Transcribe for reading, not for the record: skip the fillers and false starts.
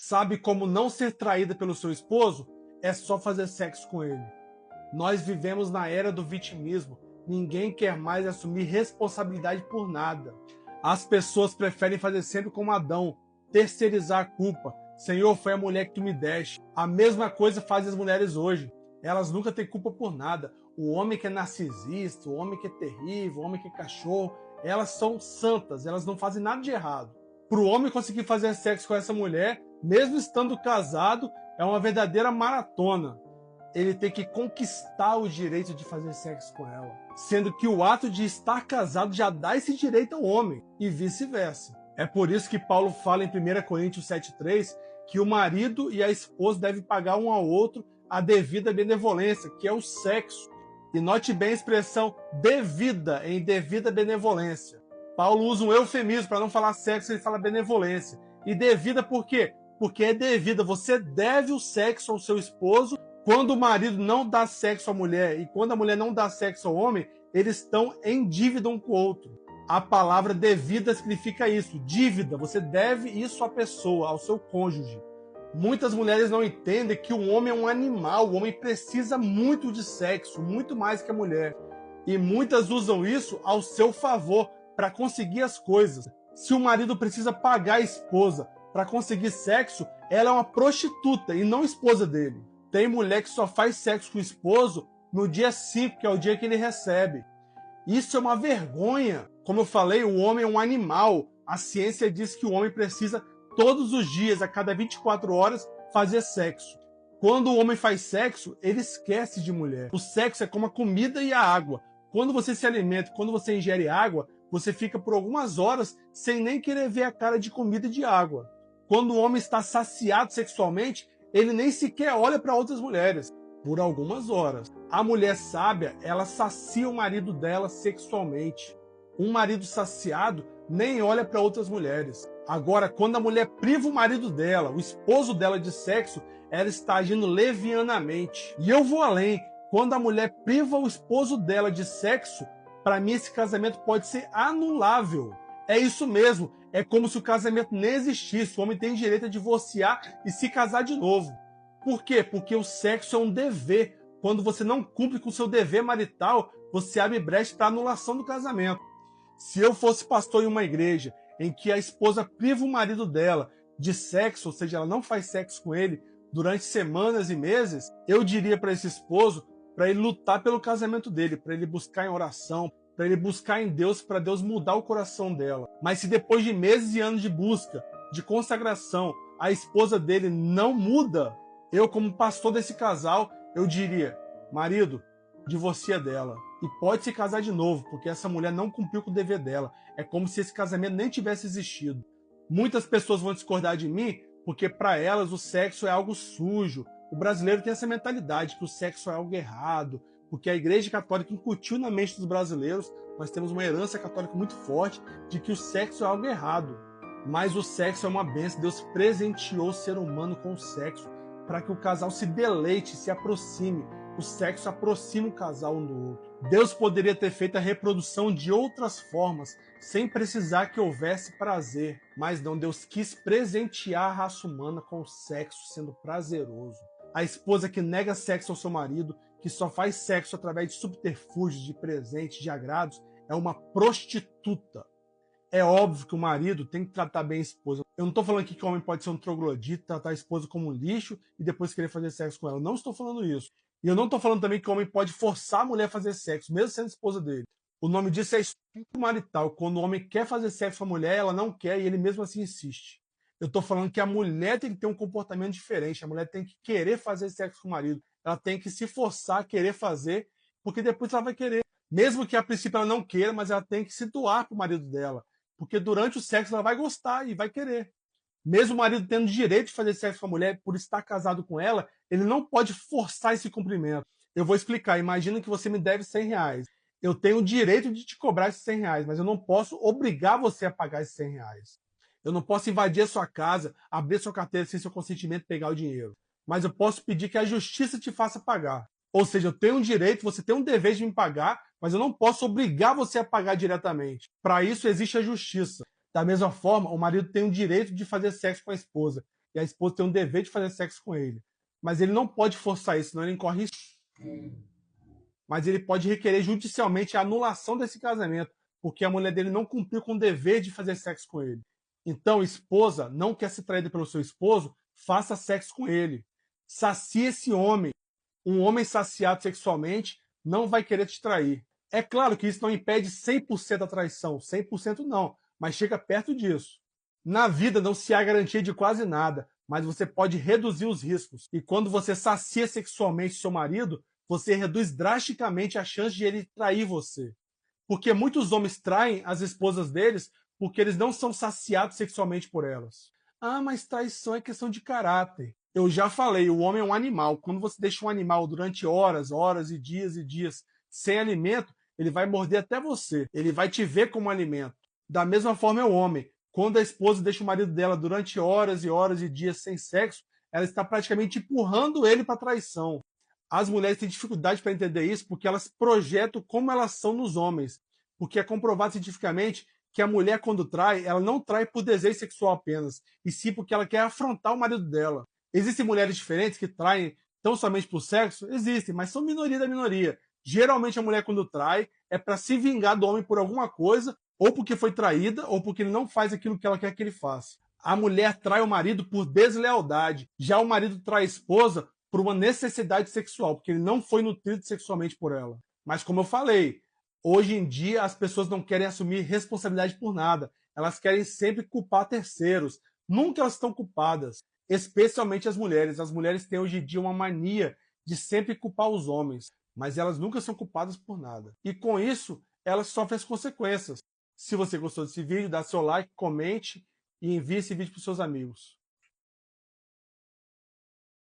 Sabe como não ser traída pelo seu esposo? É só fazer sexo com ele. Nós vivemos na era do vitimismo. Ninguém quer mais assumir responsabilidade por nada. As pessoas preferem fazer sempre como Adão, terceirizar a culpa. Senhor, foi a mulher que tu me deste. A mesma coisa fazem as mulheres hoje. Elas nunca têm culpa por nada. O homem que é narcisista, o homem que é terrível, o homem que é cachorro, elas são santas, elas não fazem nada de errado. Para o homem conseguir fazer sexo com essa mulher, mesmo estando casado, é uma verdadeira maratona. Ele tem que conquistar o direito de fazer sexo com ela, sendo que o ato de estar casado já dá esse direito ao homem, e vice-versa. É por isso que Paulo fala em 1 Coríntios 7,3 que o marido e a esposa devem pagar um ao outro a devida benevolência, que é o sexo. E note bem a expressão devida, em devida benevolência. Paulo usa um eufemismo para não falar sexo, ele fala benevolência. E devida por quê? Porque é devida. Você deve o sexo ao seu esposo. Quando o marido não dá sexo à mulher e quando a mulher não dá sexo ao homem, eles estão em dívida um com o outro. A palavra devida significa isso, dívida. Você deve isso à pessoa, ao seu cônjuge. Muitas mulheres não entendem que o homem é um animal, o homem precisa muito de sexo, muito mais que a mulher. E muitas usam isso ao seu favor, para conseguir as coisas. Se o marido precisa pagar a esposa para conseguir sexo, ela é uma prostituta e não esposa dele. Tem mulher que só faz sexo com o esposo no dia 5, que é o dia que ele recebe. Isso é uma vergonha. Como eu falei, o homem é um animal. A ciência diz que o homem precisa todos os dias, a cada 24 horas, fazer sexo. Quando o homem faz sexo, ele esquece de mulher. O sexo é como a comida e a água. Quando você se alimenta, quando você ingere água, você fica por algumas horas sem nem querer ver a cara de comida e de água. Quando o homem está saciado sexualmente, ele nem sequer olha para outras mulheres, por algumas horas. A mulher sábia, ela sacia o marido dela sexualmente. Um marido saciado nem olha para outras mulheres. Agora, quando a mulher priva o marido dela, o esposo dela de sexo, ela está agindo levianamente. E eu vou além. Quando a mulher priva o esposo dela de sexo, para mim esse casamento pode ser anulável. É isso mesmo. É como se o casamento nem existisse. O homem tem direito a divorciar e se casar de novo. Por quê? Porque o sexo é um dever. Quando você não cumpre com o seu dever marital, você abre brecha para anulação do casamento. Se eu fosse pastor em uma igreja em que a esposa priva o marido dela de sexo, ou seja, ela não faz sexo com ele durante semanas e meses, eu diria para esse esposo para ele lutar pelo casamento dele, para ele buscar em oração, para ele buscar em Deus, para Deus mudar o coração dela. Mas se depois de meses e anos de busca, de consagração, a esposa dele não muda, eu como pastor desse casal, eu diria, marido, divorcia dela. E pode se casar de novo, porque essa mulher não cumpriu com o dever dela. É como se esse casamento nem tivesse existido. Muitas pessoas vão discordar de mim, porque para elas o sexo é algo sujo. O brasileiro tem essa mentalidade que o sexo é algo errado, porque a Igreja Católica incutiu na mente dos brasileiros, nós temos uma herança católica muito forte, de que o sexo é algo errado. Mas o sexo é uma bênção. Deus presenteou o ser humano com o sexo, para que o casal se deleite, se aproxime. O sexo aproxima o casal um do outro. Deus poderia ter feito a reprodução de outras formas, sem precisar que houvesse prazer. Mas não, Deus quis presentear a raça humana com o sexo sendo prazeroso. A esposa que nega sexo ao seu marido, que só faz sexo através de subterfúgios, de presentes, de agrados, é uma prostituta. É óbvio que o marido tem que tratar bem a esposa. Eu não estou falando aqui que o homem pode ser um troglodita, tratar a esposa como um lixo e depois querer fazer sexo com ela. Eu não estou falando isso. E eu não estou falando também que o homem pode forçar a mulher a fazer sexo, mesmo sendo esposa dele. O nome disso é estupro marital. Quando o homem quer fazer sexo com a mulher, ela não quer e ele mesmo assim insiste. Eu estou falando que a mulher tem que ter um comportamento diferente. A mulher tem que querer fazer sexo com o marido. Ela tem que se forçar a querer fazer, porque depois ela vai querer. Mesmo que a princípio ela não queira, mas ela tem que se doar para o marido dela. Porque durante o sexo ela vai gostar e vai querer. Mesmo o marido tendo direito de fazer sexo com a mulher por estar casado com ela, ele não pode forçar esse cumprimento. Eu vou explicar. Imagina que você me deve 100 reais. Eu tenho o direito de te cobrar esses 100 reais, mas eu não posso obrigar você a pagar esses 100 reais. Eu não posso invadir a sua casa, abrir sua carteira sem seu consentimento e pegar o dinheiro. Mas eu posso pedir que a justiça te faça pagar. Ou seja, eu tenho um direito, você tem um dever de me pagar, mas eu não posso obrigar você a pagar diretamente. Para isso existe a justiça. Da mesma forma, o marido tem o direito de fazer sexo com a esposa. e a esposa tem um dever de fazer sexo com ele. Mas ele não pode forçar isso, senão ele incorre risco. Mas ele pode requerer judicialmente a anulação desse casamento, porque a mulher dele não cumpriu com o dever de fazer sexo com ele. Então, esposa, não quer ser traída pelo seu esposo, faça sexo com ele. Sacie esse homem. Um homem saciado sexualmente não vai querer te trair. É claro que isso não impede 100% a traição, 100% não, mas chega perto disso. Na vida não se há garantia de quase nada, mas você pode reduzir os riscos. E quando você sacia sexualmente seu marido, você reduz drasticamente a chance de ele trair você. Porque muitos homens traem as esposas deles porque eles não são saciados sexualmente por elas. Ah, mas traição é questão de caráter. Eu já falei, o homem é um animal. Quando você deixa um animal durante horas, horas e dias sem alimento, ele vai morder até você. Ele vai te ver como alimento. Da mesma forma é o homem. Quando a esposa deixa o marido dela durante horas e horas e dias sem sexo, ela está praticamente empurrando ele para a traição. As mulheres têm dificuldade para entender isso porque elas projetam como elas são nos homens. Porque é comprovado cientificamente que a mulher, quando trai, ela não trai por desejo sexual apenas, e sim porque ela quer afrontar o marido dela. Existem mulheres diferentes que traem tão somente por sexo? Existem, mas são minoria da minoria. Geralmente a mulher, quando trai, é para se vingar do homem por alguma coisa, ou porque foi traída, ou porque ele não faz aquilo que ela quer que ele faça. A mulher trai o marido por deslealdade. Já o marido trai a esposa por uma necessidade sexual, porque ele não foi nutrido sexualmente por ela. Mas como eu falei, hoje em dia as pessoas não querem assumir responsabilidade por nada. Elas querem sempre culpar terceiros. Nunca elas estão culpadas. Especialmente as mulheres. As mulheres têm hoje em dia uma mania de sempre culpar os homens. Mas elas nunca são culpadas por nada. E com isso, elas sofrem as consequências. Se você gostou desse vídeo, dá seu like, comente e envie esse vídeo para os seus amigos.